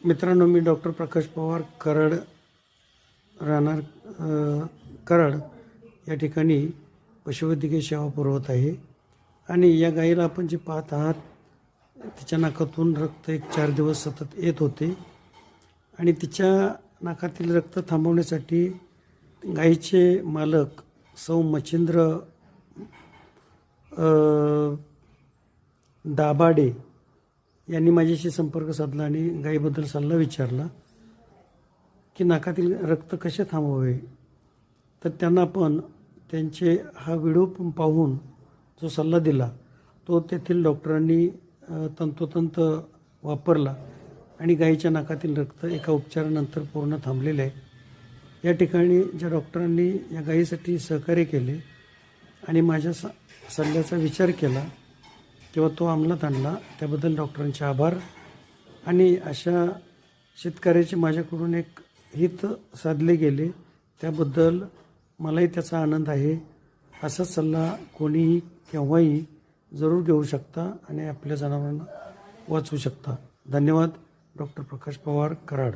मित्रांनो, मी डॉक्टर प्रकाश पवार, कराड, राहणार कराड या ठिकाणी पशुवैद्यकीय सेवा पुरवत आहे. आणि या गाईला आपण जे पाहत आहात, तिच्या नाकातून रक्त एक 4 दिवस सतत येत होते आणि तिच्या नाकातील रक्त थांबवण्यासाठी गाईचे मालक सौ मच्छिंद्र दाभाडे यांनी माझ्याशी संपर्क साधला आणि गायीबद्दल सल्ला विचारला की नाकातील रक्त कसे थांबवावे. तर त्यांना आपण त्यांचे हा व्हिडिओ पाहून जो सल्ला दिला तो तेथील डॉक्टरांनी तंतोतंत वापरला आणि गायीच्या नाकातील रक्त एका उपचारानंतर पूर्ण थांबलेले आहे. या ठिकाणी ज्या डॉक्टरांनी या गायीसाठी सहकार्य केले आणि माझ्या सल्ल्याचा विचार केला किंवा तो अंमलात आणला, त्याबद्दल डॉक्टरांचे आभार. आणि अशा शेतकऱ्याचे माझ्याकडून एक हित साधले गेले त्याबद्दल मलाही त्याचा आनंद आहे. असाच सल्ला कोणीही केव्हाही जरूर घेऊ शकता आणि आपल्या जनावरांना वाचवू शकता. धन्यवाद. डॉक्टर प्रकाश पवार, कराड.